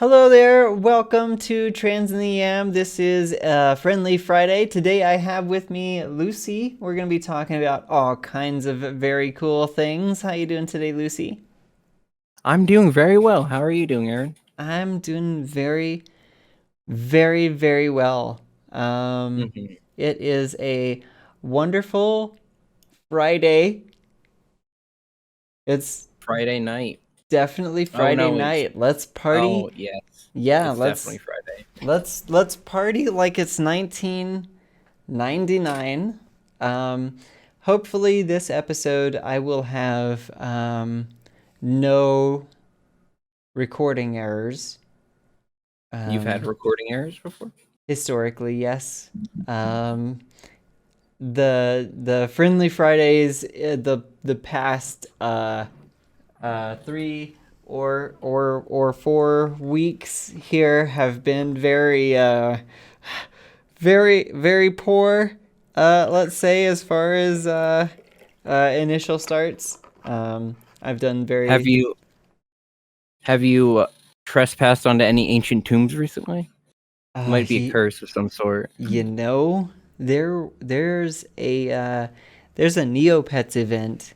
Hello there, welcome to Trans in the Yam. This is Friendly Friday. Today I have with me Lucy. We're going to be talking about all kinds of very cool things. How you doing today, Lucy? I'm doing very well. How are you doing, Aaron? I'm doing very, very, very well. hmm It is a wonderful Friday. It's Friday night. definitely Oh Friday no, it's night. Let's oh party. yes, Yeah, it's let's definitely Friday. let's party like it's 1999. Um, Hopefully, this episode I will have no recording errors. You've had Um, recording errors before? Historically, yes. Um, the Friendly Fridays, the past 3 or 4 weeks here have been very poor. Let's say as far as initial starts. I've done Have very. you have you trespassed onto any ancient tombs recently? Uh, Might be a you, curse of some sort. you know, there's a Neopets event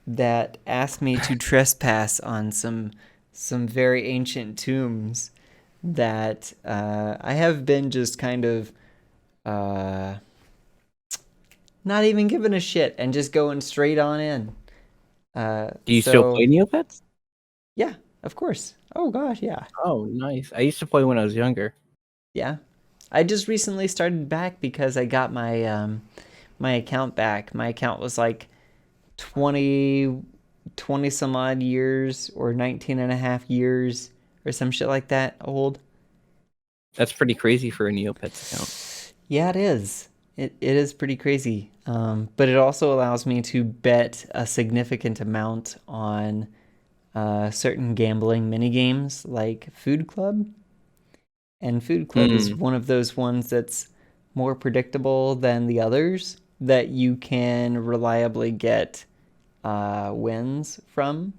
that asked me to trespass on some very ancient tombs that I have been just kind of uh, not even giving a shit and just going straight on in. Do you still So play Neopets? yeah, of course. Oh gosh, yeah, Oh, nice. I used to play when I was younger. yeah. I just recently started back because I got my account back. My account was like 20 20 some odd years or 19 and a half years or some shit like that old. That's pretty crazy for a Neopets account. Yeah, it is. It is pretty crazy. But it also allows me to bet a significant amount on certain gambling mini games like Food Club. And Food Club is Mm, one of those ones that's more predictable than the others that you can reliably get wins from.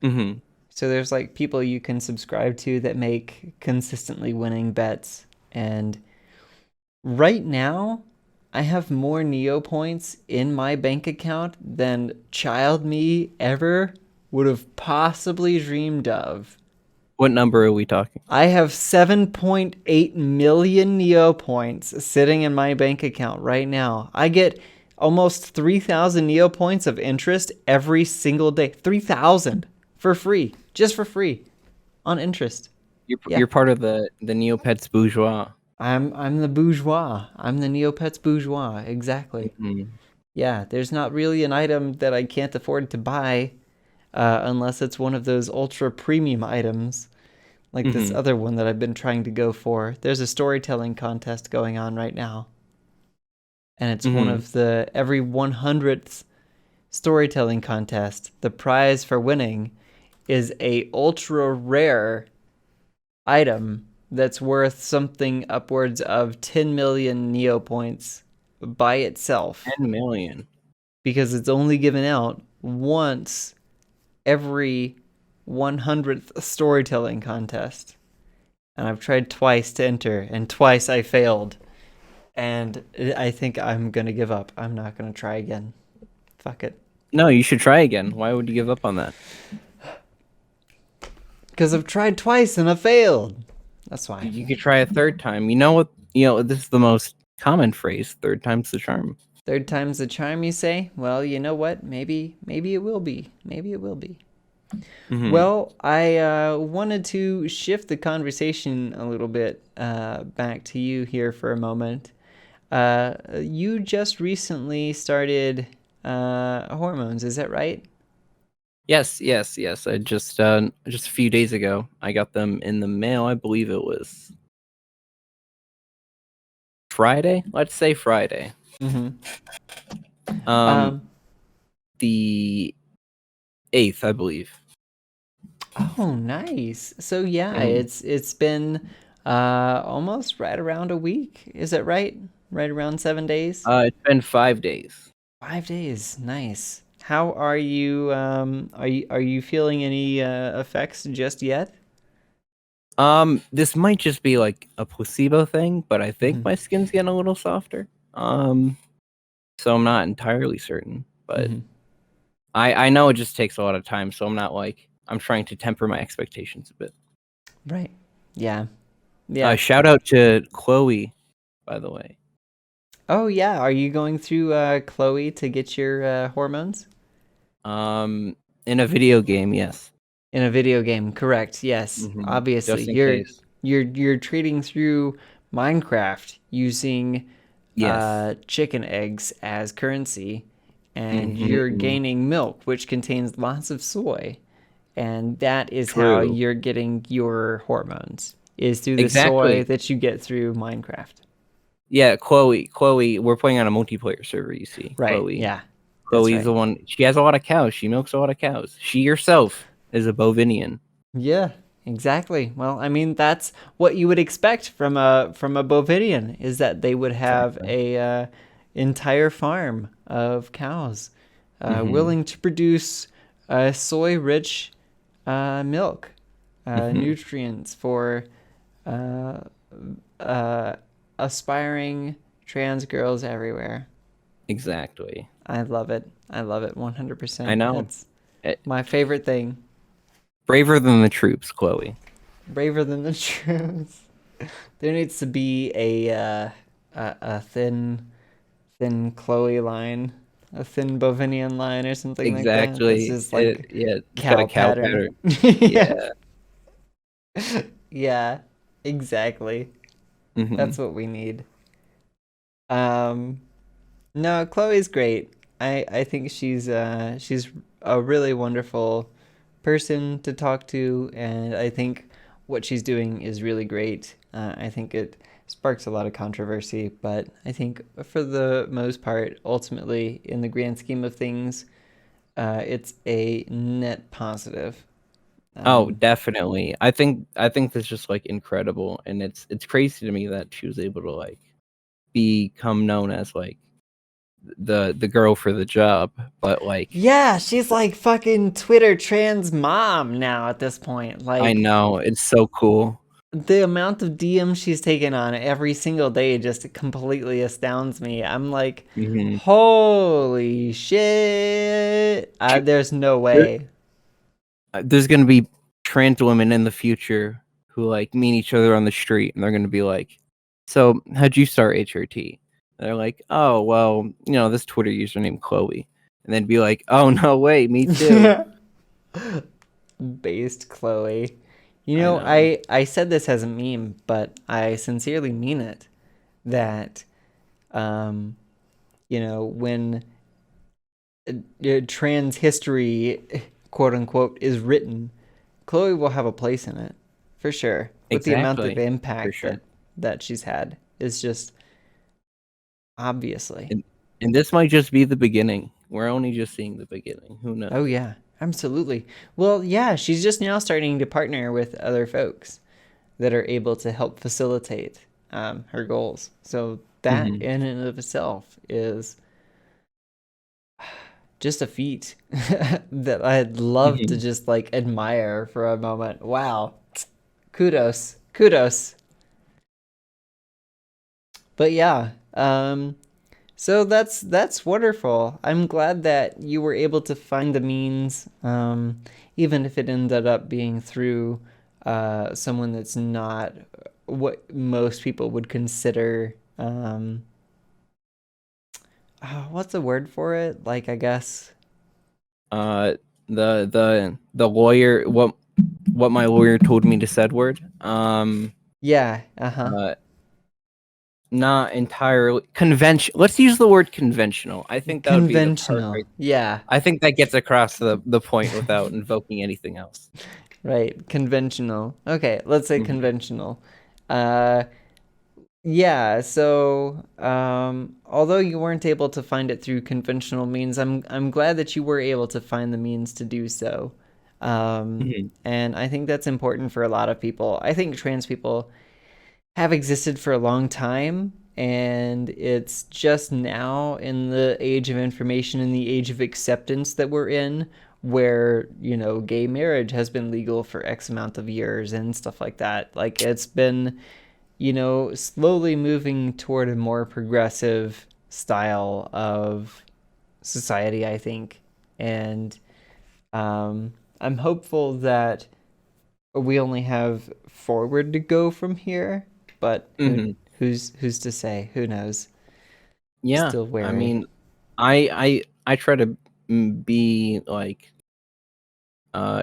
hmm So there's like people you can subscribe to that make consistently winning bets. And right now, I have more Neo points in my bank account than child me ever would have possibly dreamed of. What number are we talking? I have 7.8 million Neo points sitting in my bank account right now. I get almost 3,000 Neo points of interest every single day. 3,000 for free, just for free on interest. You're Yeah, you're part of the Neopets bourgeois. I'm the bourgeois. I'm the Neopets bourgeois. Exactly. hmm Yeah, there's not really an item that I can't afford to buy unless it's one of those ultra premium items like this hmm other one that I've been trying to go for. There's a storytelling contest going on right now, and it's one hmm of the every 100th storytelling contest. The prize for winning is a ultra rare item that's worth something upwards of 10 million Neo points by itself 10 million. because it's only given out once every 100th storytelling contest. And I've tried twice to enter, and twice I failed. And I think I'm gonna give up. I'm not gonna try again. Fuck it. No, you should try again. Why would you give up on that? Because I've tried twice and I failed. That's why. You could try a third time. You know what? This is the most common phrase. Third time's the charm. Third time's the charm, you say? Well, you know what? Maybe it will be. Maybe it will be. hmm Well, I wanted to shift the conversation a little bit back to you here for a moment. You just recently started hormones, is that right? Yes, yes, yes. I just a few days ago, I got them in the mail. I believe it was Friday. Let's say Friday. Mm-hmm. Um, Um, the 8th, I believe. oh, nice. So yeah, Mhm. it's been almost right around a week. Is that right? Right around 7 days? It's been 5 days. 5 days. Nice. How are you? Are you feeling any effects just yet? This might just be like a placebo thing, but I think Hmm. my skin's getting a little softer. So I'm not entirely certain, but Hmm. I know it just takes a lot of time, so I'm not like I'm trying to temper my expectations a bit. Right. Yeah. Yeah. Shout out to Chloe, by the way. Oh yeah. Are you going through Chloe to get your hormones Um, in a video game, yes. in a video game? Correct. Yes. Obviously, Just in you're case. you're trading through Minecraft using Yes. chicken eggs as currency, and you're Mm-hmm. gaining milk, which contains lots of soy, and that is how True. you're getting your hormones. Is through the soy Exactly. that you get through Minecraft. Yeah, Chloe, we're playing on a multiplayer server, you see. Right. Yeah. That's Chloe's right. the one. She has a lot of cows. She milks a lot of cows. She herself is a bovinian. Yeah, exactly. Well, I mean, that's what you would expect from a bovidian is that they would have Exactly. a entire farm of cows, Mm-hmm. willing to produce soy-rich milk, Mm-hmm. nutrients for uh, uh, aspiring trans girls everywhere. Exactly. I love it. I love it I 100%. know. It's Eh, my favorite thing. Braver than the troops, Chloe. Braver than the truth. There needs to be a thin Chloe line, a thin Bovinian line or something like that. That's Exactly. just like Yeah, it's got a cow cow pattern. pattern. Yeah, Yeah. yeah, exactly. Mm-hmm. That's what we need. Um, no, Chloe's great. I think she's a really wonderful person to talk to, and I think what she's doing is really great. I think it sparks a lot of controversy, but I think for the most part, ultimately, in the grand scheme of things, it's a net positive. Oh, Um, definitely. I think that's just like incredible, and it's crazy to me that she was able to like become known as like the girl for the job, but like yeah, she's like fucking Twitter trans mom now at this point. I Like, know it's so cool. the amount of DMs she's taken on every single day just completely astounds me. I'm like, Hmm. holy shit. There's no way. There's gonna be trans women in the future who like meet each other on the street, and they're gonna be like, "So, how'd you start HRT?" They're like, "Oh, well, this Twitter username Chloe," and then be like, "Oh no, wait, me too." Based Chloe. You I know, know. I said this as a meme, but I sincerely mean it. That, um, when trans history, quote unquote, is written, Chloe will have a place in it for sure. With the amount of Exactly, for impact sure. that she's had is just obviously. And and this might just be the beginning. We're only just seeing the beginning. Who Oh knows? yeah, absolutely. Well, yeah, she's just now starting to partner with other folks that are able to help facilitate her goals. So that Hmm. in and of itself is just a feat that I'd love to Hmm. just like admire for a moment. Wow. Kudos. Kudos. But yeah, so that's wonderful. I'm glad that you were able to find the means, even if it ended up being through someone that's not what most people would consider. What's the word for it? Like, I guess. Uh, the lawyer, what my lawyer told me to said word. Yeah. Uh huh. Uh, Not entirely conventional. Let's use the word conventional. I think that would be the Conventional. perfect. Yeah. I think that gets across the point without invoking anything else. Right. Conventional. Okay. Let's say Hmm. conventional. Uh, Yeah, so although you weren't able to find it through conventional means, I'm glad that you were able to find the means to do so. Hmm. And I think that's important for a lot of people. I think trans people have existed for a long time, and it's just now in the age of information and the age of acceptance that we're in where, gay marriage has been legal for X amount of years and stuff like that. Like, it's been, slowly moving toward a more progressive style of society, I think. And I'm hopeful that we only have forward to go from here, but Hmm. who's to say? Who knows? Yeah, Still I wary. mean, I try to be like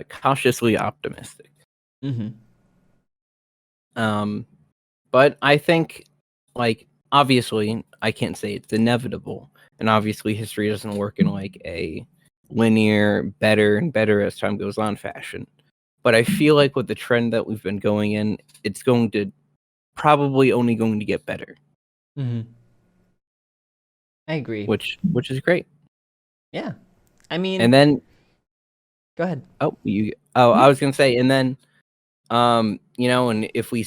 cautiously optimistic. Mm-hmm. Um, but I think, like, obviously, I can't say it's inevitable, and obviously, history doesn't work in like a linear, better and better as time goes on fashion. But I feel like with the trend that we've been going in, it's going to probably only going to get better, Mm-hmm. I agree. which is great. Yeah. I mean, And then, go ahead. I was gonna say, and then, and if we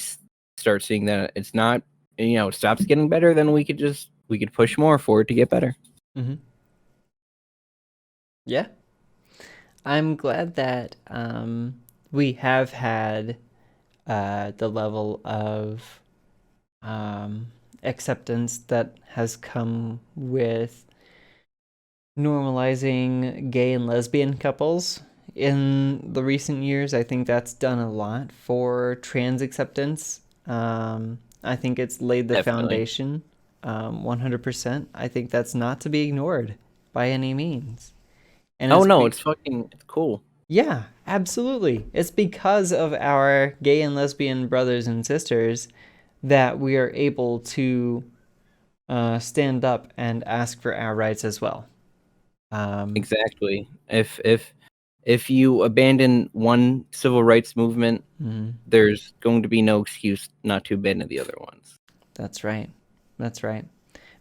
start seeing that it's not, it stops getting better, then we could push more for it to get better. Mm-hmm. Yeah. I'm glad that we have had the level of um, acceptance that has come with normalizing gay and lesbian couples in the recent years. I think that's done a lot for trans acceptance. I think it's laid the Definitely. foundation 100%. I think that's not to be ignored by any means. And Oh it's no, it's cool. yeah, absolutely. It's because of our gay and lesbian brothers and sisters that we are able to stand up and ask for our rights as well. Um, Exactly. If you abandon one civil rights movement, mm, there's going to be no excuse not to abandon the other ones. that's right. That's right.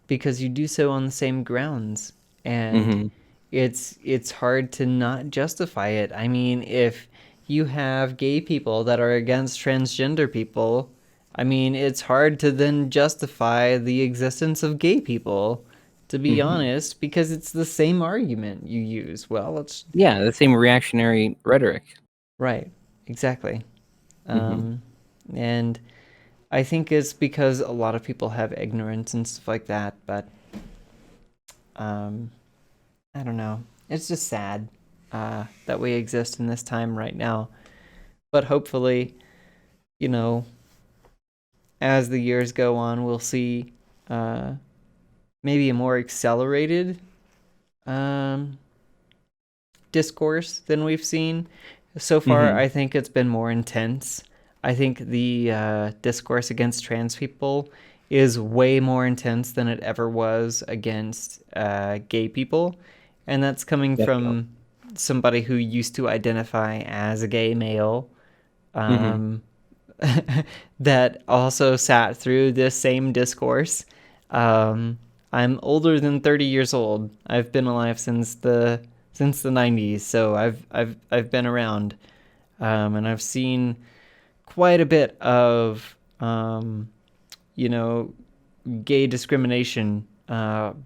Because you do so on the same grounds, and Hmm. it's hard to not justify it. I mean, if you have gay people that are against transgender people, I mean, it's hard to then justify the existence of gay people, to be Hmm. honest, because it's the same argument you use. Well, it's Yeah, the same reactionary rhetoric. right, exactly. Hmm. Um, and I think it's because a lot of people have ignorance and stuff like that, but um, I don't know. It's just sad that we exist in this time right now. But hopefully, you know, as the years go on, we'll see uh, maybe a more accelerated um, discourse than we've seen. So far, Hmm. I think it's been more intense. I think the discourse against trans people is way more intense than it ever was against gay people. And that's coming Definitely. from somebody who used to identify as a gay male, Hmm. um, that also sat through this same discourse. Um, I'm older than 30 years old. I've been alive since the 90s, so I've been around, and I've seen quite a bit of you know gay discrimination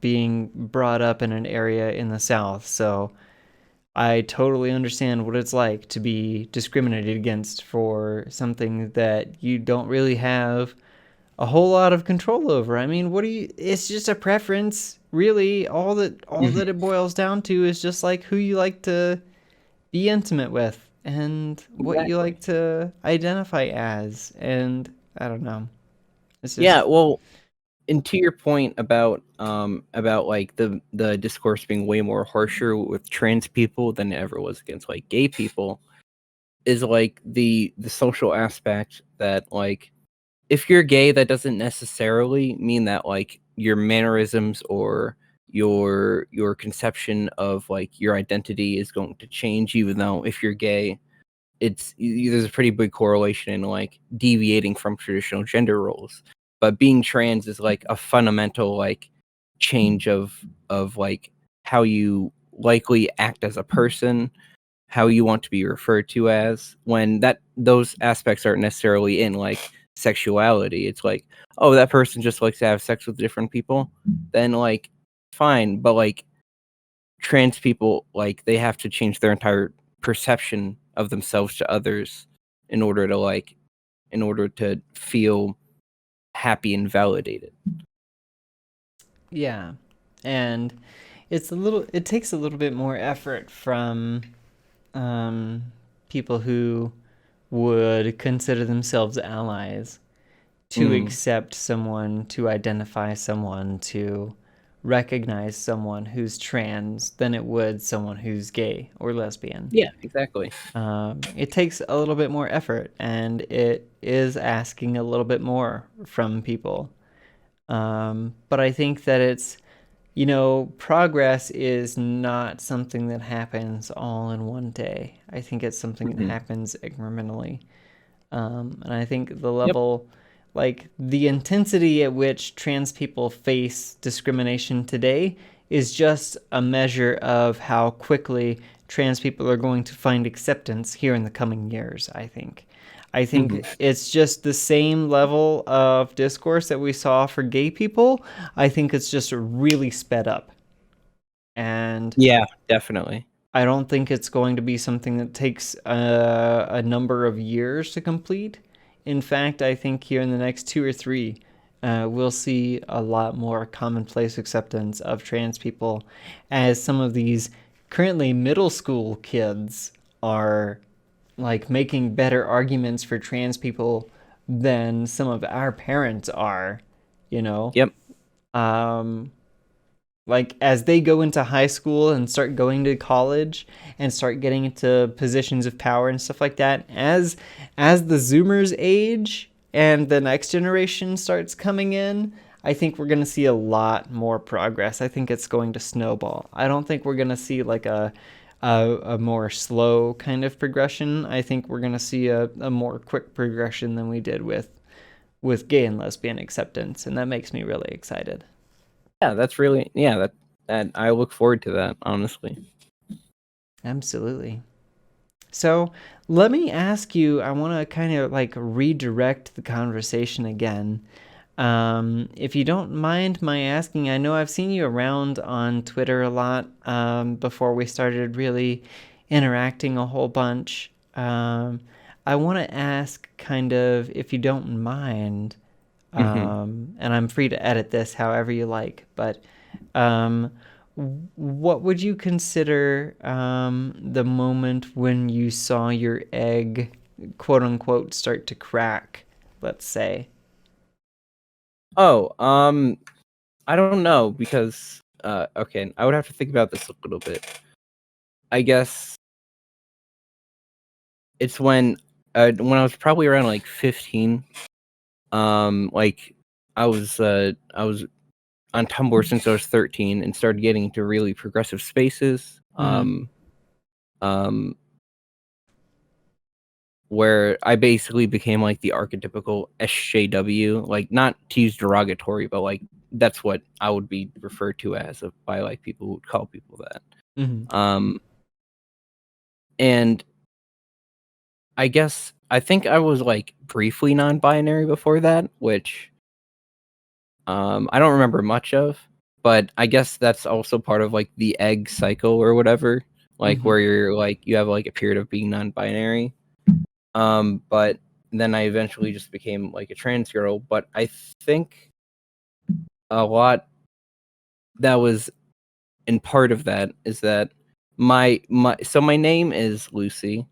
being brought up in an area in the South. So I totally understand what it's like to be discriminated against for something that you don't really have a whole lot of control over. I mean, what do you it's just a preference. Really, all that Hmm. it boils down to is just like who you like to be intimate with and what you Exactly. like to identify as, and I don't know. It's Yeah. just Well, and to your point about like the discourse being way more harsher with trans people than it ever was against like gay people, is like the social aspect that, like, if you're gay, that doesn't necessarily mean that like your mannerisms or your conception of like your identity is going to change. Even though if you're gay, there's a pretty big correlation in like deviating from traditional gender roles. But being trans is like a fundamental like change of like how you likely act as a person, how you want to be referred to as, when that those aspects aren't necessarily in like sexuality. It's like, oh, that person just likes to have sex with different people, then like fine. But like trans people, like, they have to change their entire perception of themselves to others in order to feel happy and validated. Yeah. And it takes a little bit more effort from people who would consider themselves allies to accept someone, to identify someone, to recognize someone who's trans than it would someone who's gay or lesbian. Yeah, exactly. It takes a little bit more effort, and it is asking a little bit more from people. But I think that progress is not something that happens all in one day. I think it's something that happens incrementally. And I think the Yep. level, like the intensity at which trans people face discrimination today, is just a measure of how quickly trans people are going to find acceptance here in the coming years, I think. I think it's just the same level of discourse that we saw for gay people. I think it's just really sped up. And Yeah, definitely. I don't think it's going to be something that takes a number of years to complete. In fact, I think here in the next 2 or 3, we'll see a lot more commonplace acceptance of trans people, as some of these currently middle school kids are like making better arguments for trans people than some of our parents are, you know? Yep. Um, like as they go into high school and start going to college and start getting into positions of power and stuff like that, as the zoomers age and the next generation starts coming in, I think we're going to see a lot more progress. I think it's going to snowball. I don't think we're going to see like a more slow kind of progression. I think we're going to see a more quick progression than we did with gay and lesbian acceptance, and that makes me really excited. Yeah, that's really that I look forward to that, honestly. Absolutely. So let me ask you, I want to kind of like redirect the conversation again. If you don't mind my asking, I know I've seen you around on Twitter a lot before we started really interacting a whole bunch. I want to ask, kind of, if you don't mind, and I'm free to edit this however you like, but um, what would you consider the moment when you saw your egg, quote unquote, start to crack, let's say? Oh, I don't know, because okay, I would have to think about this a little bit. I guess it's when I was probably around like 15. Like I was on Tumblr since I was 13 and started getting into really progressive spaces. Um, where I basically became like the archetypical SJW, like, not to use derogatory, but like that's what I would be referred to as by like people who would call people that. Mm-hmm. Um, and I think I was like briefly non-binary before that, which I don't remember much of, but I guess that's also part of like the egg cycle or whatever, like Mm-hmm. where you're like you have like a period of being non-binary. But then I eventually just became like a trans girl. But I think a lot that was in part of that is that my name is Lucy,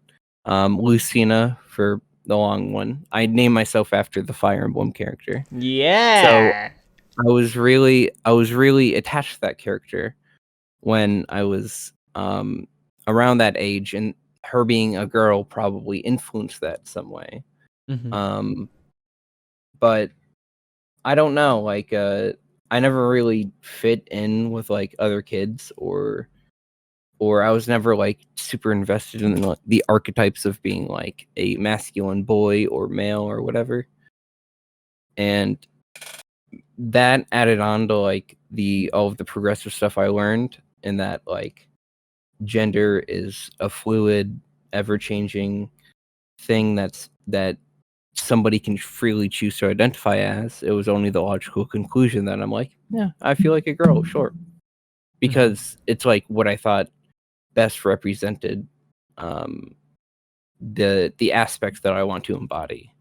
Lucina for the long one. I named myself after the Fire Emblem character. So Yeah. I was really attached to that character when I was around that age, and her being a girl probably influenced that some way. Mm-hmm. Um, but I don't know, like I never really fit in with like other kids, or I was never like super invested in like, the archetypes of being like a masculine boy or male or whatever. And that added on to like the all of the progressive stuff I learned, and that like gender is a fluid, ever changing thing that somebody can freely choose to identify as. It was only the logical conclusion that I'm like, yeah, I feel like a girl, sure. because it's like what I thought best represented the aspects that I want to embody.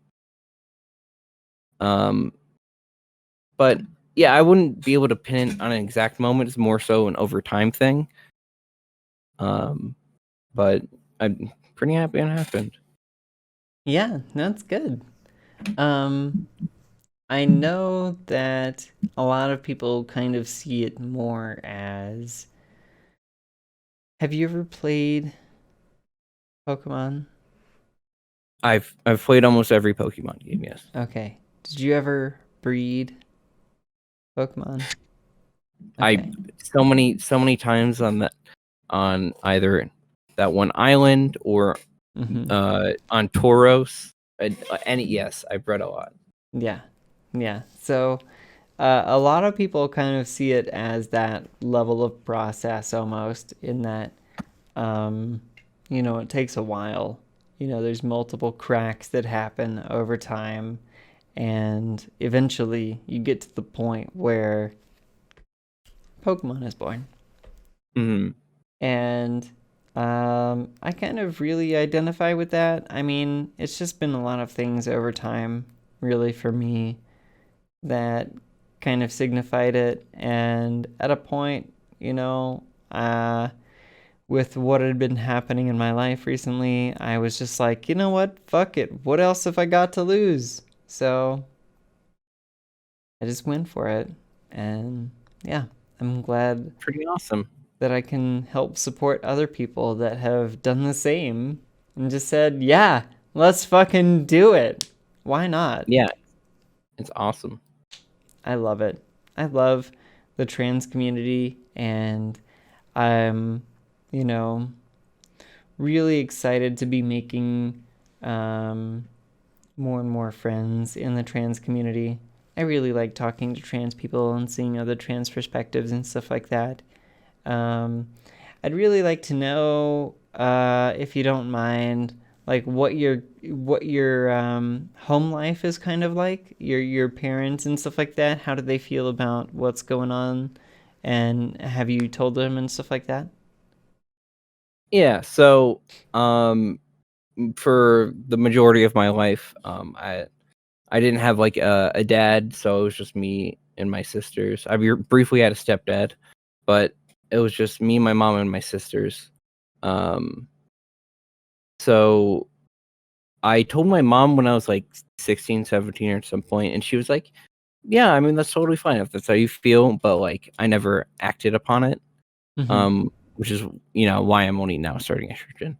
But yeah, I wouldn't be able to pin it on an exact moment. It's more so an over time thing. But I'm pretty happy it happened. Yeah, that's good. I know that a lot of people kind of see it more as. Have you ever played Pokemon? I've played almost every Pokemon game. Yes. Okay. Did you ever breed Pokemon? I so many times on either that one island or on Tauros. Yes, I bred a lot. Yeah. So a lot of people kind of see it as that level of process almost, in that it takes a while. There's multiple cracks that happen over time, and eventually you get to the point where Pokemon is born. And I kind of really identify with that. I mean, it's just been a lot of things over time, really, for me, that kind of signified it. And at a point, with what had been happening in my life recently, I was just like, you know what? Fuck it. What else have I got to lose? So I just went for it. And yeah, I'm glad. Pretty awesome. That I can help support other people that have done the same and just said, yeah, let's fucking do it. Why not? Yeah, it's awesome. I love it. I love the trans community, and I'm, really excited to be making more and more friends in the trans community. I really like talking to trans people and seeing other trans perspectives and stuff like that. I'd really like to know, if you don't mind, like what your home life is kind of like, your parents and stuff like that. How do they feel about what's going on, and have you told them and stuff like that? Yeah. So, for the majority of my life, I didn't have like a dad, so it was just me and my sisters. I briefly had a stepdad, but it was just me, my mom, and my sisters. So I told my mom when I was like 16, 17 or at some point, and she was like, yeah, I mean, that's totally fine if that's how you feel, but like I never acted upon it. Which is, why I'm only now starting estrogen.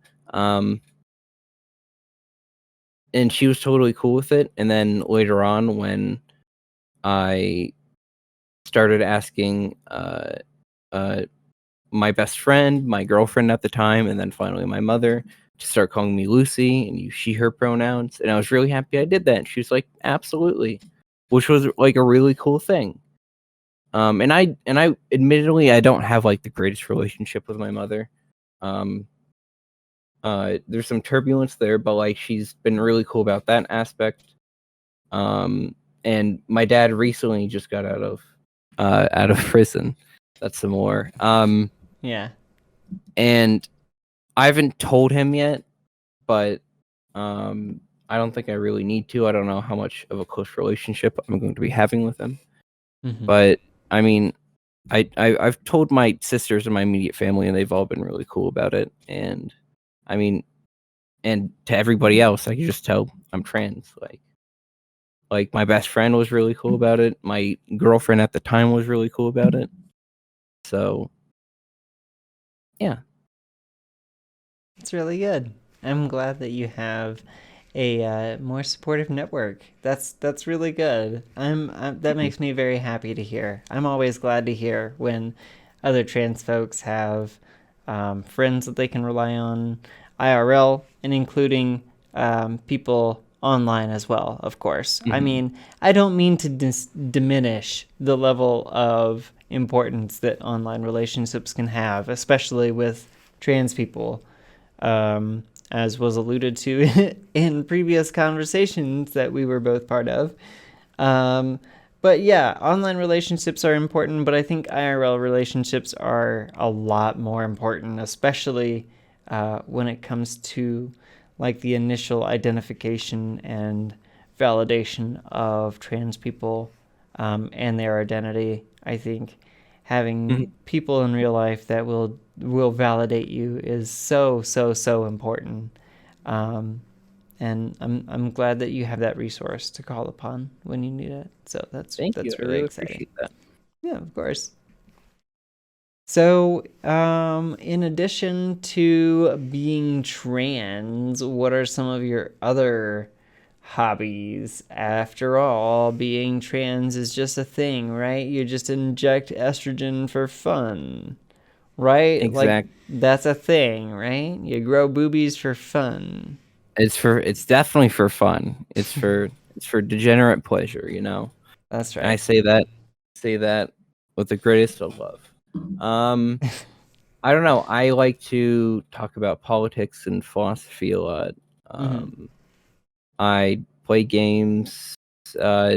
And she was totally cool with it. And then later on, when I started asking my best friend, my girlfriend at the time, and then finally my mother to start calling me Lucy and use she, her pronouns. And I was really happy I did that. And she was like, absolutely, which was like a really cool thing. And I admittedly, I don't have like the greatest relationship with my mother. There's some turbulence there, but like she's been really cool about that aspect. And my dad recently just got out of prison. That's some more. Yeah. And I haven't told him yet, but I don't think I really need to. I don't know how much of a close relationship I'm going to be having with him. But I mean, I've told my sisters and my immediate family, and they've all been really cool about it. And I mean, and to everybody else, I can just tell I'm trans. Like my best friend was really cool about it. My girlfriend at the time was really cool about it. So, yeah. It's really good. I'm glad that you have a more supportive network. That's really good. That makes me very happy to hear. I'm always glad to hear when other trans folks have friends that they can rely on IRL, and including people online as well, of course. I mean, I don't mean to diminish the level of importance that online relationships can have, especially with trans people. As was alluded to in previous conversations that we were both part of. But yeah, online relationships are important, but I think IRL relationships are a lot more important, especially when it comes to like the initial identification and validation of trans people and their identity. I think having Mhm. people in real life that will validate you is so important. Um, and I'm glad that you have that resource to call upon when you need it. So Thank you. that's I really really exciting. appreciate that. Yeah, of course. So, in addition to being trans, what are some of your other hobbies? After all, being trans is just a thing, right? You just inject estrogen for fun, right? Like, Exact. that's a thing, right? You grow boobies for fun. It's definitely for fun. It's for degenerate pleasure, you know. That's And I right. say that with the greatest of love. Um, I don't know. I like to talk about politics and philosophy a lot. Mm-hmm. I play games. Uh,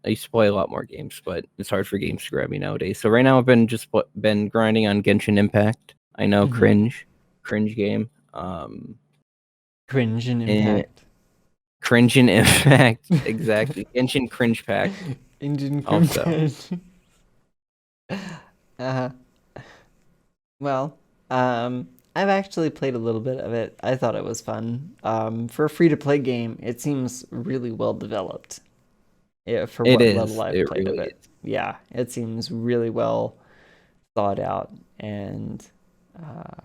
I used to play a lot more games, but it's hard for games to grab me nowadays. So right now I've been grinding on Genshin Impact. I know, Mm-hmm. cringe game. Cringe and And impact. cringe and Impact, exactly. Genshin Cringe Pack Engine also. cringe. uh-huh. Well, I've actually played a little bit of it. I thought it was fun. For a free-to-play game, it seems really well developed. Yeah, for It what little is. I've It played of really it. is. Yeah, it seems really well thought out, and uh,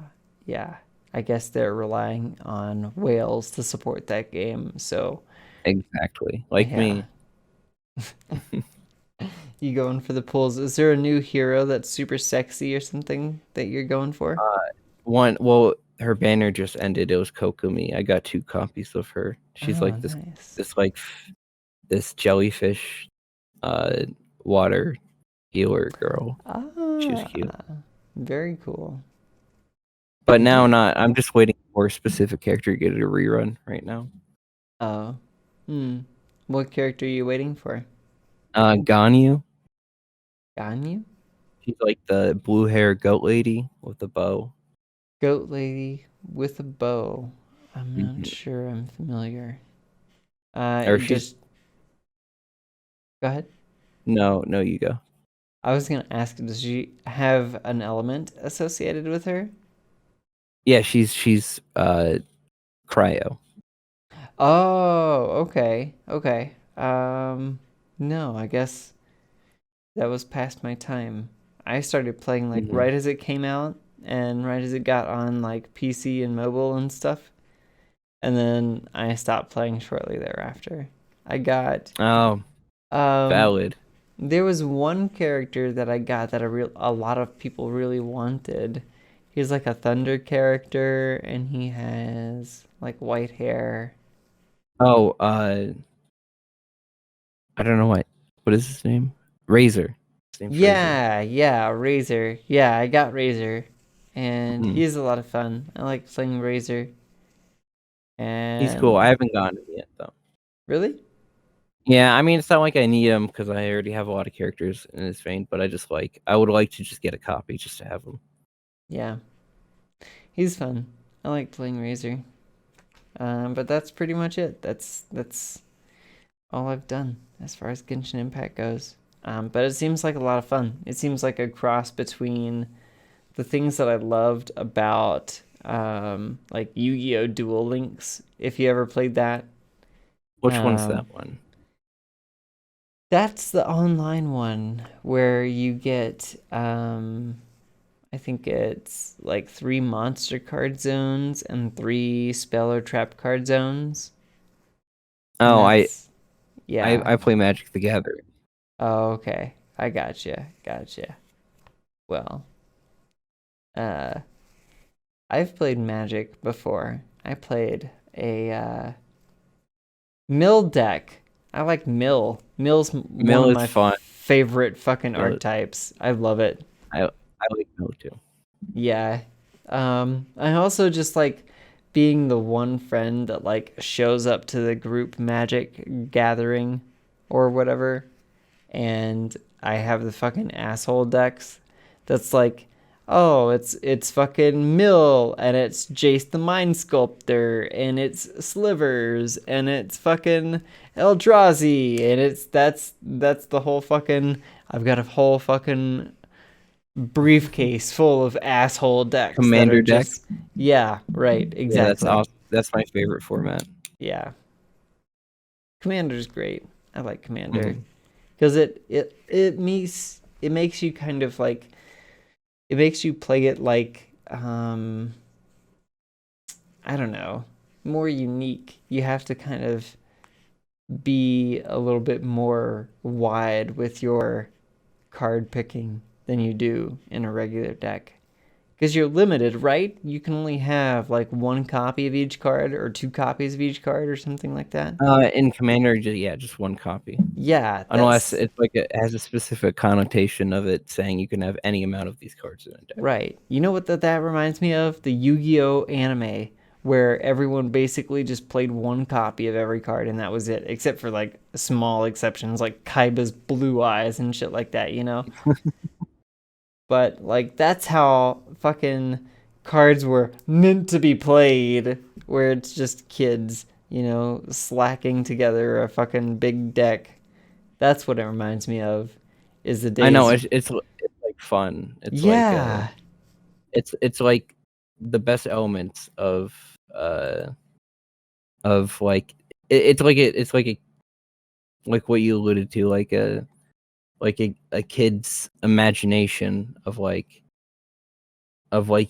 yeah, I guess they're relying on whales to support that game. So Exactly. Like yeah, me. you going for the pulls? Is there a new hero that's super sexy or something that you're going for? Uh, well, her banner just ended. It was Kokumi. I got 2 copies of her. She's Oh, like nice. this jellyfish uh water healer girl. She was cute. Ah, very cool. But now Yeah. not. I'm just waiting for a specific character to get a rerun right now. Oh. Hmm. What character are you waiting for? Ganyu. Ganyu? She's like the blue hair goat lady with the bow. Goat lady with a bow. I'm not Mhm. sure I'm familiar. Or It she's just go ahead. no, you go. I was gonna ask, does she have an element associated with her? Yeah, she's cryo. Oh, okay, okay. No, I guess that was past my time. I started playing like Mhm. right as it came out and right as it got on like PC and mobile and stuff. And then I stopped playing shortly thereafter. I got Oh, um valid. there was one character that I got that a lot of people really wanted. He's like a thunder character and he has like white hair. Oh, I don't know what is his name? Razor. His name's Razor. Yeah, yeah, Razor. Yeah, I got Razor. And Mhm. he's a lot of fun. I like playing Razor. He's cool. I And haven't gotten him yet though. really? Yeah, I mean, it's not like I need him because I already have a lot of characters in this vein, but I would like to just get a copy just to have them. Yeah. He's fun. I like playing Razor. But that's pretty much it. That's all I've done as far as Genshin Impact goes. But it seems like a lot of fun. It seems like a cross between the things that I loved about like Yu-Gi-Oh! Duel Links. If you ever played that, Which one's um, that one? that's the online one where you get I think it's like 3 monster card zones and 3 spell or trap card zones. And Oh, that's yeah. I play Magic the Gathering. Oh, okay. I gotcha. Gotcha. Well, uh I've played Magic before. I played a Mill deck. I like Mill. Mill's one Mill of is my fun. favorite fucking Mill, archetypes. I love it. I like Mill too. Yeah. I also just like being the one friend that like shows up to the group Magic gathering or whatever and I have the fucking asshole decks that's like, oh, it's fucking Mill, and it's Jace the Mind Sculptor, and it's Slivers, and it's fucking Eldrazi, and that's the whole fucking, I've got a whole fucking briefcase full of asshole decks that are Commander deck. just, yeah, right, Yeah, that's exactly. awesome. That's my favorite format. Yeah. Commander's great. I like Commander because it makes you kind of like, it makes you play it like, I don't know, more unique. You have to kind of be a little bit more wide with your card picking than you do in a regular deck. Because you're limited, right? You can only have like one copy of each card or two copies of each card or something like that. In Commander, just one copy. Yeah, Unless that's it's like it has a specific connotation of it saying you can have any amount of these cards in a deck. right. You know what that reminds me of? The Yu-Gi-Oh anime, where everyone basically just played one copy of every card and that was it, except for like small exceptions like Kaiba's blue eyes and shit like that, you know? But like that's how fucking cards were meant to be played, where it's just kids, you know, slacking together a fucking big deck. That's what it reminds me of. Is the days. I know it's like fun. It's yeah. like it's like the best elements of like it's like what you alluded to, like a kid's imagination of like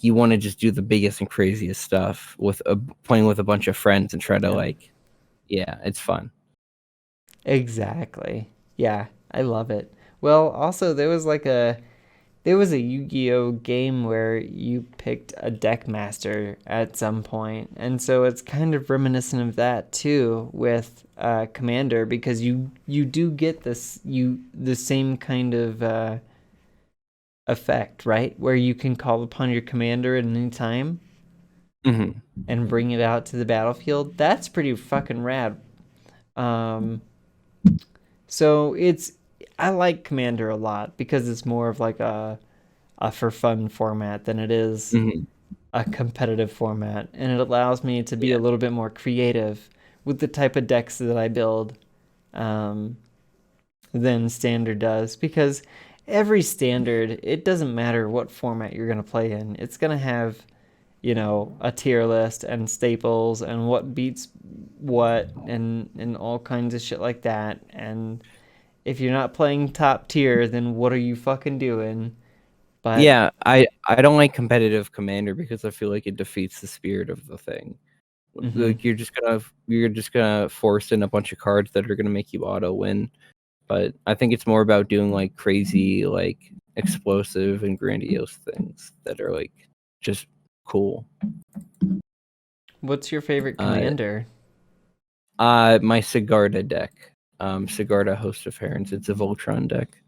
you want to just do the biggest and craziest stuff with playing with a bunch of friends and try to like, yeah, it's fun. Exactly. Yeah, I love it. Well, also there was a Yu-Gi-Oh game where you picked a deck master at some point, and so it's kind of reminiscent of that too with Commander, because you do get the same kind of effect, right? Where you can call upon your commander at any time and bring it out to the battlefield. That's pretty fucking rad. So I like Commander a lot because it's more of like a for fun format than it is a competitive format, and it allows me to be a little bit more creative with the type of decks that I build than Standard does, because every Standard, it doesn't matter what format you're going to play in, it's going to have, you know, a tier list and staples and what beats what and all kinds of shit like that. And if you're not playing top tier, then what are you fucking doing? But yeah, I don't like competitive Commander because I feel like it defeats the spirit of the thing. Like you're just gonna force in a bunch of cards that are gonna make you auto win. But I think it's more about doing like crazy, like explosive and grandiose things that are like just cool. what's your favorite commander? My Sigarda deck. Sigarda Host of Herons. It's a Voltron deck.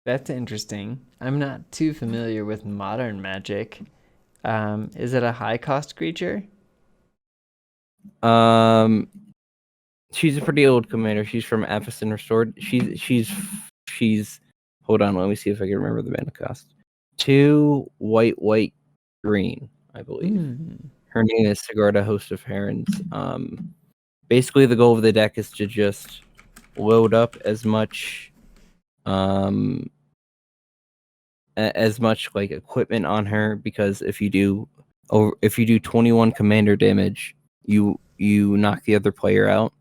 That's interesting. I'm not too familiar with modern Magic. Is it a high cost creature? She's a pretty old commander. She's from Avacyn Restored. She's. Hold on, let me see if I can remember the mana cost. 2 white, green, I believe. Her name is Sigarda, Host of Herons. Basically, the goal of the deck is to just load up as much like equipment on her, because if you do 21 commander damage, you knock the other player out.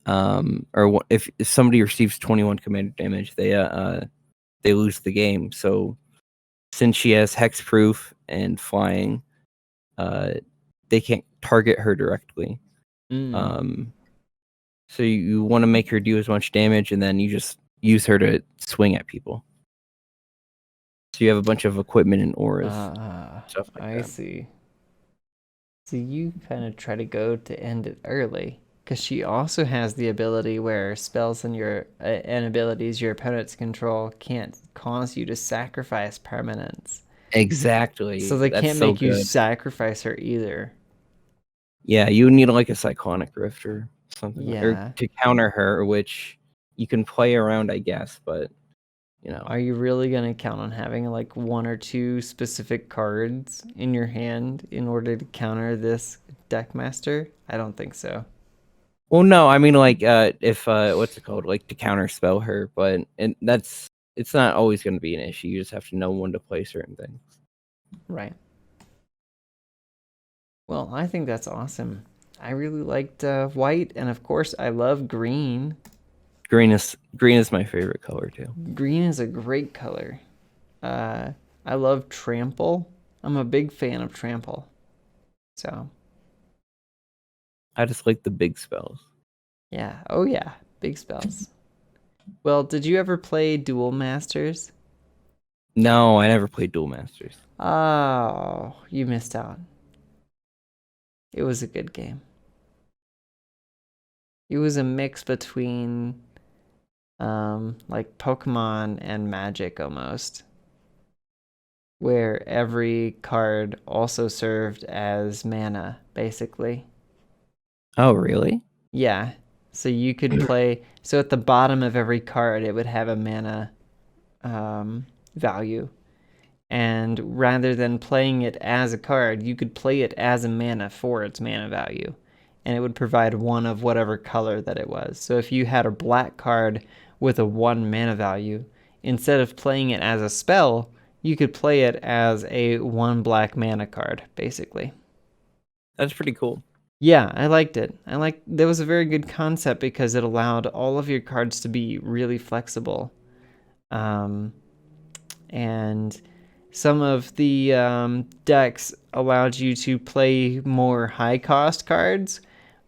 Or if somebody receives 21 commander damage, they lose the game. So since she has hexproof and flying, they can't target her directly. So you want to make her do as much damage, and then you just use her to swing at people. So you have a bunch of equipment and auras, stuff like that. I see. So you kind of try to go to end it early, because she also has the ability where spells and abilities your opponents control can't cause you to sacrifice permanents. Exactly. So they can't make you sacrifice her either. Yeah, you need like a Cyclonic Rift or something like, or Yeah. to counter her, which you can play around, I guess, but Are you really going to count on having like one or two specific cards in your hand in order to counter this deck master? I don't think so. Well, no, I mean like if what's it called, like to counter spell her, but it's not always going to be an issue. You just have to know when to play certain things. Right. Well, I think that's awesome. I really liked white, and of course, I love green. Green is my favorite color too. Green is a great color. I love trample. I'm a big fan of trample. So, I just like the big spells. yeah. Oh, yeah. Big spells. Well, did you ever play Duel Masters? No, I never played Duel Masters. Oh, you missed out. It was a good game. It was a mix between like Pokemon and Magic almost, where every card also served as mana, basically. Oh, really? Yeah. So you could play. So at the bottom of every card, it would have a mana value. And rather than playing it as a card, you could play it as a mana for its mana value. And it would provide one of whatever color that it was. So if you had a black card with a 1 mana value, instead of playing it as a spell, you could play it as a 1 black mana card, basically. That's pretty cool. Yeah, I liked it. That was a very good concept because it allowed all of your cards to be really flexible. And some of the decks allowed you to play more high cost cards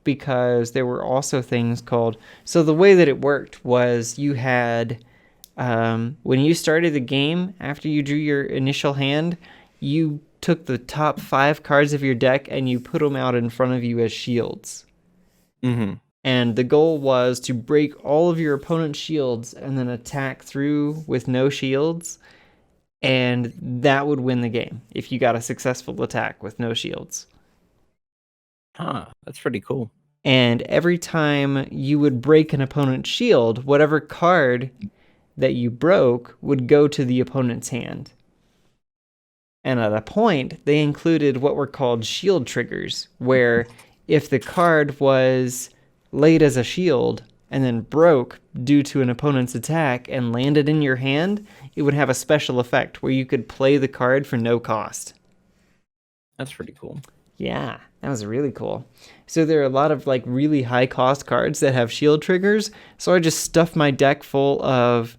because there were also things called. So the way that it worked was you had when you started the game, after you drew your initial hand, you took the top 5 cards of your deck and you put them out in front of you as shields. Mm-hmm. And the goal was to break all of your opponent's shields and then attack through with no shields. And that would win the game if you got a successful attack with no shields. Huh, that's pretty cool. And every time you would break an opponent's shield, whatever card that you broke would go to the opponent's hand. And at a point, they included what were called shield triggers, where if the card was laid as a shield and then broke due to an opponent's attack and landed in your hand, it would have a special effect where you could play the card for no cost. That's pretty cool. Yeah, that was really cool. So there are a lot of like really high cost cards that have shield triggers. So I just stuffed my deck full of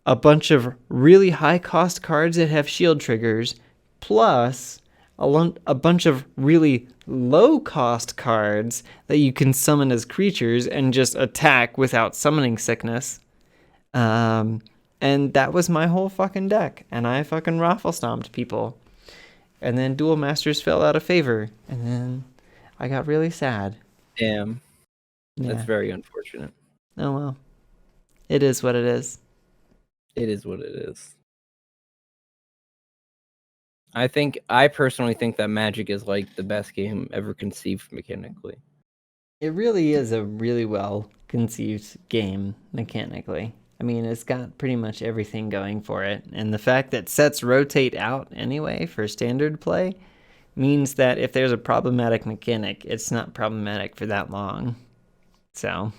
a bunch of really high cost cards that have shield triggers, plus a bunch of really low cost cards that you can summon as creatures and just attack without summoning sickness. And that was my whole fucking deck, and I fucking raffle stomped people. And then Duel Masters fell out of favor, and then I got really sad. Damn. Yeah. That's very unfortunate. Oh well. It is what it is. It is what it is. I personally think that Magic is like the best game ever conceived mechanically. It really is a really well conceived game mechanically. I mean, it's got pretty much everything going for it. And the fact that sets rotate out anyway for standard play means that if there's a problematic mechanic, it's not problematic for that long. So,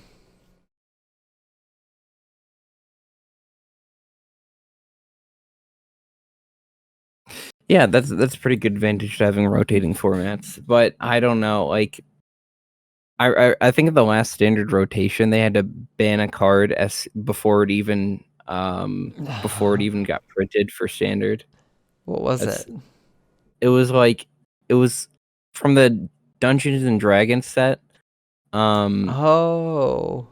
Yeah, that's a pretty good advantage to having rotating formats. But I don't know, like I think in the last standard rotation they had to ban a card as before it even got printed for standard. what was That's, it? it was like it was from the Dungeons and Dragons set. Oh.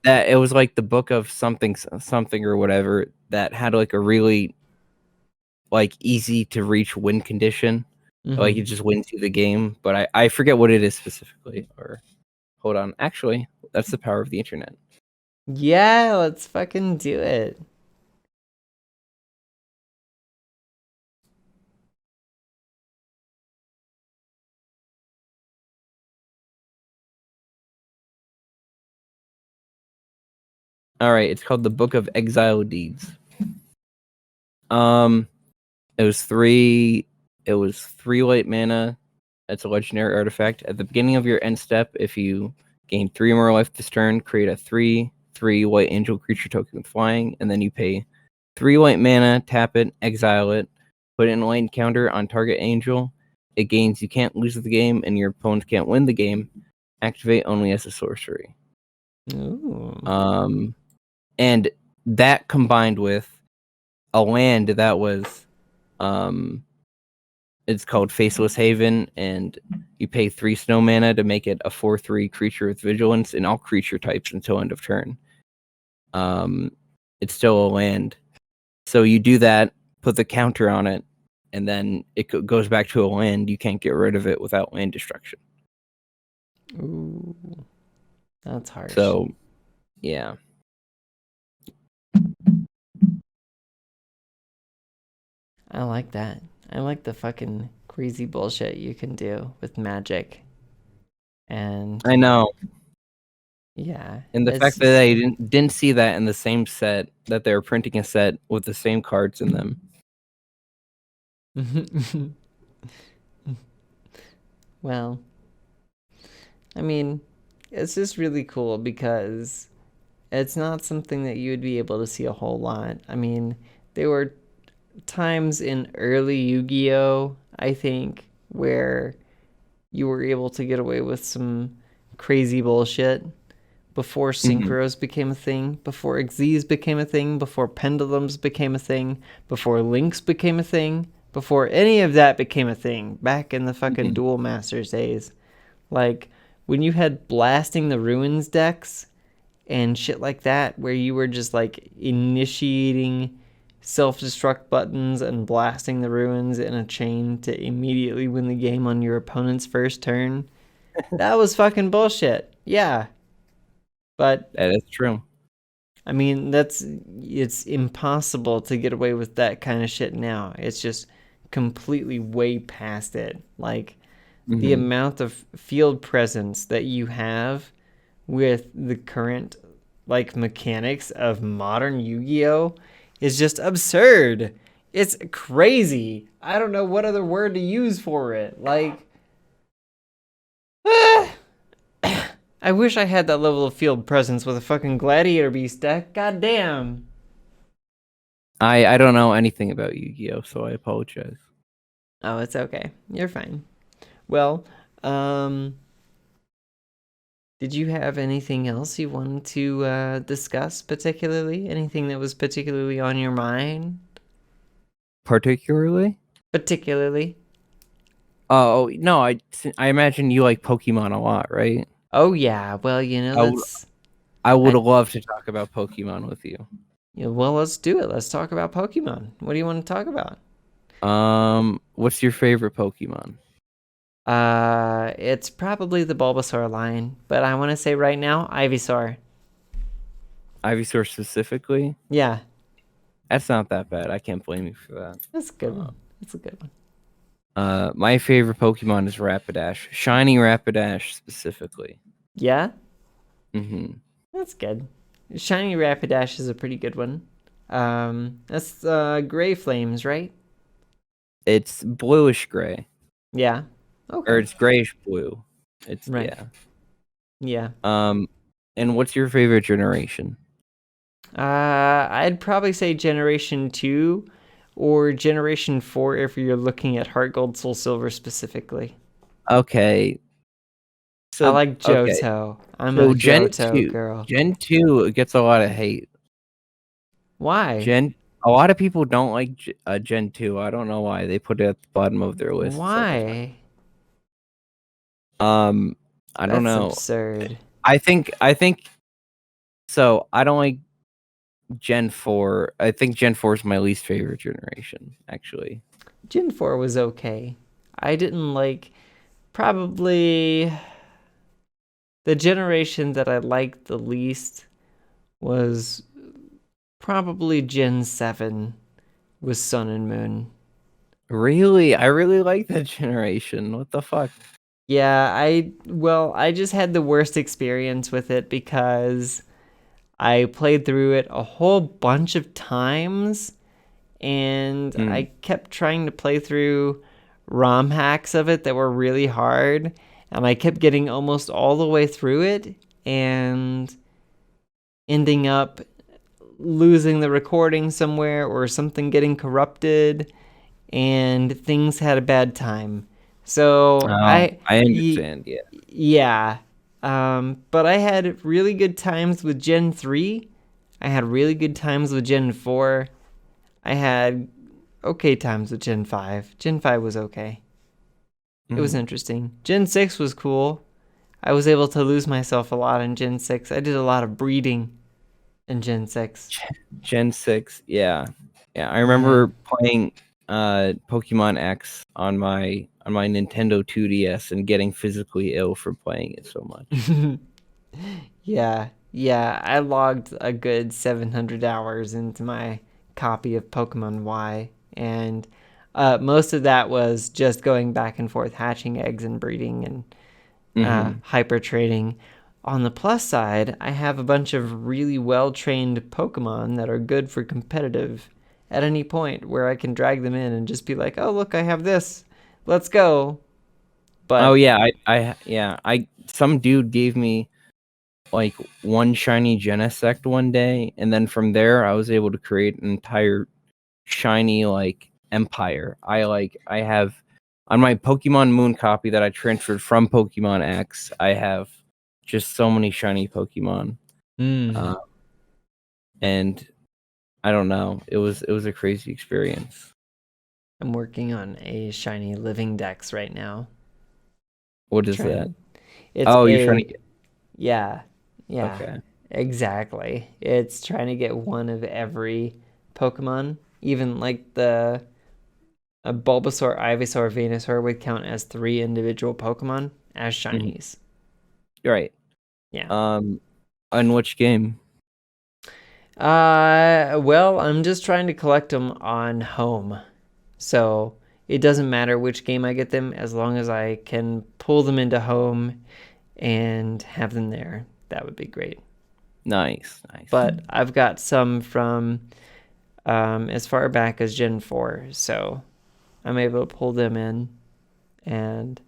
That it was like the book of something something or whatever that had like a really like easy to reach win condition. Like it just wins you the game, but I forget what it is specifically. Or hold on, actually, that's the power of the internet. Yeah, let's fucking do it. All right, it's called the Book of Exile Deeds. It was three white mana. It's a legendary artifact. At the beginning of your end step, if you gain 3 more life this turn, create a 3/3 white angel creature token with flying, and then you pay 3 white mana, tap it, exile it, put it in a light encounter on target angel. It gains you can't lose the game, and your opponent can't win the game. Activate only as a sorcery. Ooh. And that combined with a land that was it's called Faceless Haven, and you pay 3 snow mana to make it a 4/3 creature with vigilance in all creature types until end of turn. It's still a land. So you do that, put the counter on it, and then it goes back to a land. You can't get rid of it without land destruction. Ooh. That's harsh. So, yeah. I like that. I like the fucking crazy bullshit you can do with Magic. And I know. yeah. And the fact that I didn't see that in the same set, that they were printing a set with the same cards in them. Well, I mean, it's just really cool because it's not something that you would be able to see a whole lot. I mean, there were times in early Yu-Gi-Oh, I think, where you were able to get away with some crazy bullshit before synchros became a thing, before Xyz became a thing, before pendulums became a thing, before links became a thing, before any of that became a thing, back in the fucking Duel Masters days. Like, when you had Blasting the Ruins decks and shit like that, where you were just, like, initiating self-destruct buttons and blasting the ruins in a chain to immediately win the game on your opponent's first turn. That was fucking bullshit. Yeah. But that is true. I mean, it's impossible to get away with that kind of shit now. It's just completely way past it. Like, the amount of field presence that you have with the current, like, mechanics of modern Yu-Gi-Oh! Is just absurd. It's crazy. I don't know what other word to use for it. Like, I wish I had that level of field presence with a fucking Gladiator Beast deck. God damn. I don't know anything about Yu-Gi-Oh, so I apologize. Oh, it's okay. You're fine. Well, did you have anything else you wanted to discuss particularly? Anything that was particularly on your mind? Particularly? Particularly? Oh, no, I imagine you like Pokemon a lot, right? Oh, yeah. Well, you know, that's... I would love to talk about Pokemon with you. Yeah, well, let's do it. Let's talk about Pokemon. What do you want to talk about? What's your favorite Pokemon? It's probably the Bulbasaur line, but I want to say right now, Ivysaur. Ivysaur specifically? Yeah. That's not that bad. I can't blame you for that. That's a good one. That's a good one. My favorite Pokemon is Rapidash. Shiny Rapidash specifically. Yeah? That's good. Shiny Rapidash is a pretty good one. That's Gray Flames, right? It's bluish gray. Yeah. Okay. Or it's grayish blue. It's right. Yeah. And what's your favorite generation? I'd probably say Generation 2 or Generation 4 if you're looking at Heart Gold, Soul Silver specifically. Okay. So I like Johto. Okay. I'm a Johto girl. Gen 2 gets a lot of hate. Why? A lot of people don't like Gen 2. I don't know why. They put it at the bottom of their list. Why? I don't know. That's absurd. I think so. I don't like Gen 4. I think Gen 4 is my least favorite generation, actually. Gen 4 was okay. I didn't like... Probably... The generation that I liked the least was probably Gen 7 with Sun and Moon. Really? I really like that generation. What the fuck? Yeah, I just had the worst experience with it because I played through it a whole bunch of times, and I Mm. kept trying to play through ROM hacks of it that were really hard, and I kept getting almost all the way through it and ending up losing the recording somewhere or something getting corrupted, and things had a bad time. So Oh, I understand. Yeah. yeah. But I had really good times with Gen 3. I had really good times with Gen 4. I had okay times with Gen 5. Gen 5 was okay. It was Mhm. interesting. Gen 6 was cool. I was able to lose myself a lot in Gen 6. I did a lot of breeding in Gen 6. Gen 6. Yeah. Yeah, I Yeah. remember playing Pokemon X on my Nintendo 2DS and getting physically ill for playing it so much. Yeah. Yeah. I logged a good 700 hours into my copy of Pokemon Y, and most of that was just going back and forth, hatching eggs and breeding and Mhm. hyper trading. On the plus side, I have a bunch of really well trained Pokemon that are good for competitive at any point where I can drag them in and just be like, oh, look, I have this. Let's go. Oh But, yeah, I some dude gave me like one shiny Genesect one day, and then from there I was able to create an entire shiny like empire. I have on my Pokemon Moon copy that I transferred from Pokemon X, I have just so many shiny Pokemon. Uh, and I don't know. It was a crazy experience. I'm working on a shiny living dex right now. What is that? Trying. It's Oh, you're trying to a, get yeah, yeah, okay. exactly. It's trying to get one of every Pokemon, even like a Bulbasaur, Ivysaur, Venusaur would count as 3 individual Pokemon as Mhm. shinies. You're right. Yeah. On which game? Well, I'm just trying to collect them on home. So it doesn't matter which game I get them as long as I can pull them into home and have them there. That would be great. Nice, nice. But I've got some from as far back as Gen 4, so I'm able to pull them in. And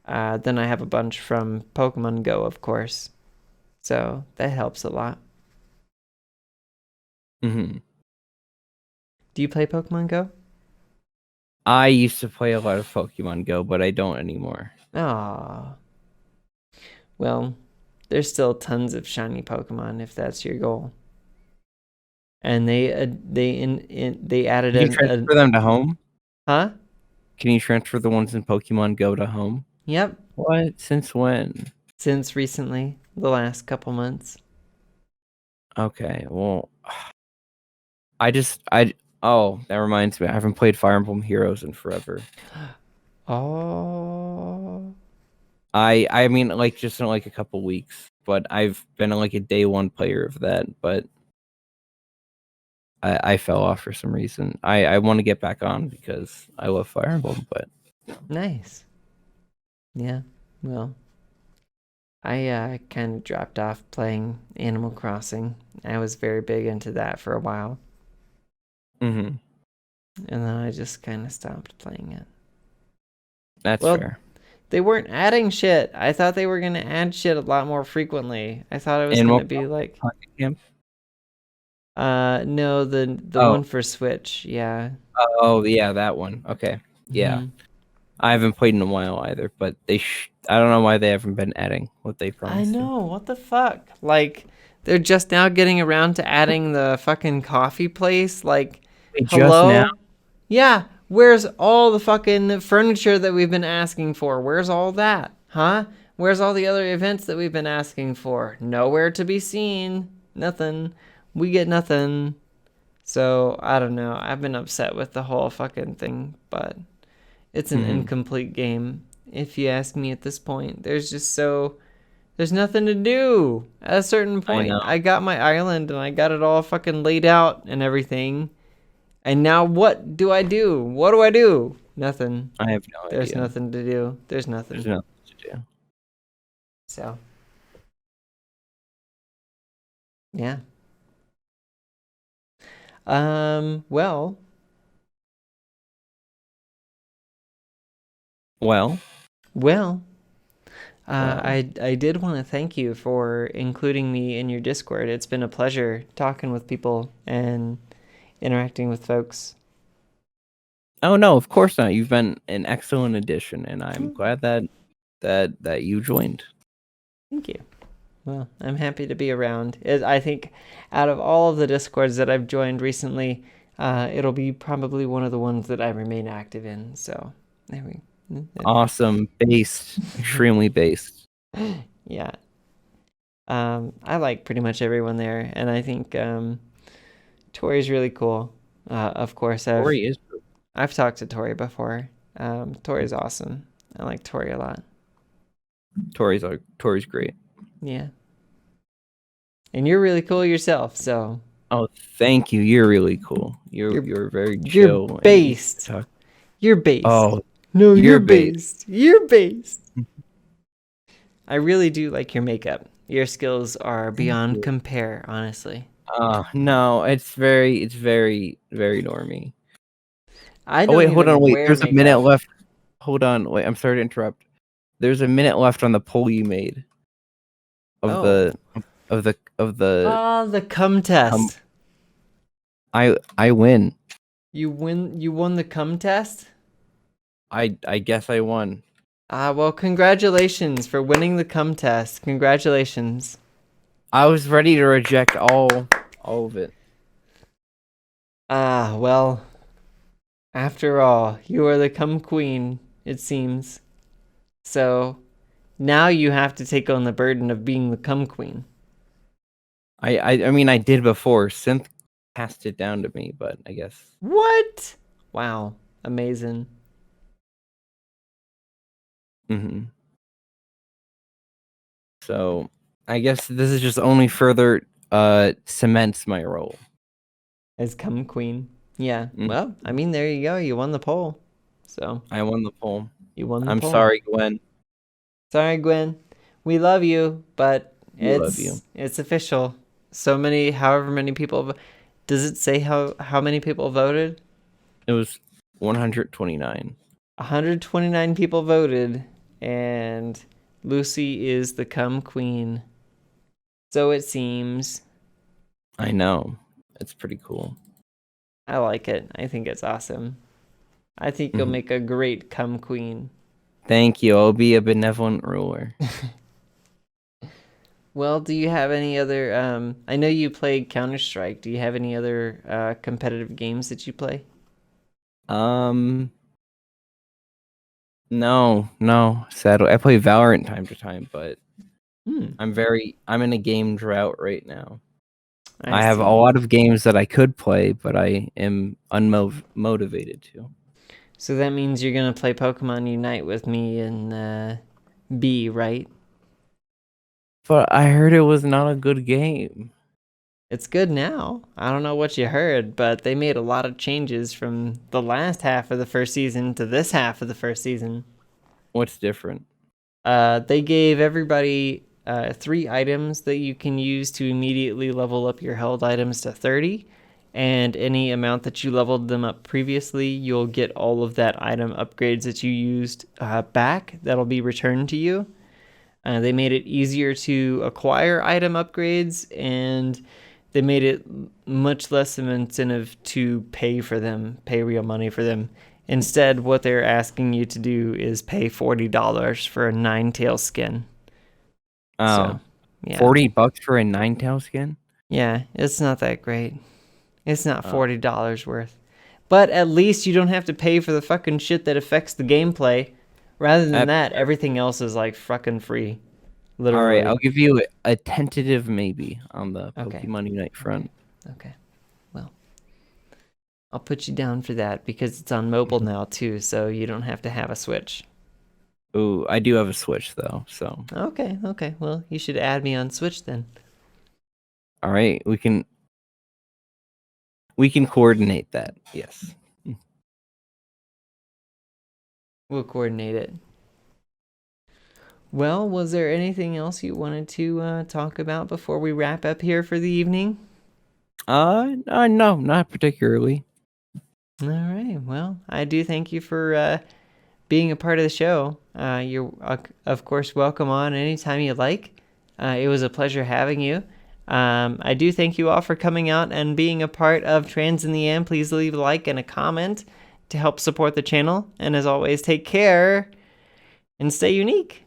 then I have a bunch from Pokemon Go, of course. So that helps a lot. Hmm. Do you play Pokemon Go? I used to play a lot of Pokemon Go, but I don't anymore. Ah, well, there's still tons of shiny Pokemon if that's your goal. And they added You can a transfer them to home? huh? Can you transfer the ones in Pokemon Go to home? Yep, What? Since when? since recently, the last couple months. Okay, well, I oh, that reminds me. I haven't played Fire Emblem Heroes in forever. Oh, I mean like just in like a couple weeks, but I've been like a day one player of that, but I fell off for some reason. I want to get back on because I love Fire Emblem, but nice. Yeah. Well, I kind of dropped off playing Animal Crossing. I was very big into that for a while, hmm, and then I just kind of stopped playing it. that's Well, fair. they weren't adding shit. I thought they were gonna add shit a lot more frequently. I thought it was Animal gonna be like, Crossing Camp. no, the Oh, one for Switch. Yeah. oh yeah, that one. Okay, yeah. Hmm. I haven't played in a while either, but I don't know why they haven't been adding what they I promised to. know. What the fuck? Like, they're just now getting around to adding the fucking coffee place. Like, Wait, just now? hello? Yeah. Where's all the fucking furniture that we've been asking for? Where's all that? Huh? Where's all the other events that we've been asking for? Nowhere to be seen. Nothing. We get nothing. So, I don't know. I've been upset with the whole fucking thing, but it's an Hmm. incomplete game. If you ask me at this point, there's nothing to do. At a certain I point, know. I got my island and I got it all fucking laid out and everything. And now what do I do? What do I do? Nothing. I have no There's idea. nothing to do. There's There's nothing. nothing to do. So Yeah. Well, Well, well, well. I did want to thank you for including me in your Discord. It's been a pleasure talking with people and interacting with folks. Oh no, of course not. You've been an excellent addition, and I'm glad that you joined. Thank you. Well, I'm happy to be around. I think out of all of the Discords that I've joined recently, it'll be probably one of the ones that I remain active in. So there we. Awesome, based, extremely based. Yeah. I like pretty much everyone there, and I think Tori's really cool. Of course, Tori is I've talked to Tori before. Tori's awesome. I like Tori a lot. Tori's great. Yeah. And you're really cool yourself, so Oh, thank you. You're really cool. you're You're very you're chill and easy to based. talk. You're based. Oh, No, you're you're based. based. You're based. I really do like your makeup. Your skills are Thank beyond you. compare, honestly. No, it's very normy. I Oh wait, don't hold on, even wait. wear There's a minute makeup. left. Hold on, wait. I'm sorry to interrupt. There's a minute left on the poll you made of Oh. the of the. The cum test. I win. You won the cum test? I guess I won. Well, congratulations for winning the cum test. Congratulations. I was ready to reject all of it. Well, after all, you are the cum queen, it seems. So, now you have to take on the burden of being the cum queen. I mean I did before. Synth passed it down to me, but I guess. What? Wow. Amazing. hmm So I guess this is just only further cements my role. As cum queen. Yeah. Mm, Well, I mean, there you go. You won the poll. So, I won the poll. you won the I'm poll. sorry, Gwen. Sorry, Gwen. We love you, but We love you. it's official. So many, however many people. Does it say how many people voted? It was 129. 129 people voted, and Lucy is the cum queen. So it seems. I know. It's pretty cool. I like it. I think it's awesome. I think you'll Mhm. make a great cum queen. Thank you. I'll be a benevolent ruler. Well, do you have any other I know you played Counter-Strike. Do you have any other competitive games that you play? Um, no. Sadly, I play Valorant time to time, but Hmm. I'm in a game drought right now. I I have a see. lot of games that I could play, but I am unmotivated to. So that means you're gonna play Pokemon Unite with me and B, right? But I heard it was not a good game. It's good now. I don't know what you heard, but they made a lot of changes from the last half of the first season to this half of the first season. What's different? They gave everybody 3 items that you can use to immediately level up your held items to 30. And any amount that you leveled them up previously, you'll get all of that item upgrades that you used back. That'll be returned to you. They made it easier to acquire item upgrades, and they made it much less of an incentive to pay for them, pay real money for them. Instead, what they're asking you to do is pay $40 for a Ninetale skin. Oh, So, yeah. $40 for a Ninetale skin? Yeah, it's not that great. It's not Oh, $40 worth. But at least you don't have to pay for the fucking shit that affects the gameplay. Rather than that, that, everything else is like fucking free. all right, I'll Literally. give you a tentative maybe on the Okay. Pokemon Unite front. Okay. Well, I'll put you down for that because it's on mobile now too, so you don't have to have a Switch. Ooh, I do have a Switch though, so Okay. Well, you should add me on Switch then. all right, we can coordinate that. Yes. We'll coordinate it. Well, was there anything else you wanted to talk about before we wrap up here for the evening? No, not particularly. All right. Well, I do thank you for being a part of the show. You're, of course, welcome on anytime you like. It was a pleasure having you. I do thank you all for coming out and being a part of Trans in the End. Please leave a like and a comment to help support the channel. And as always, take care and stay unique.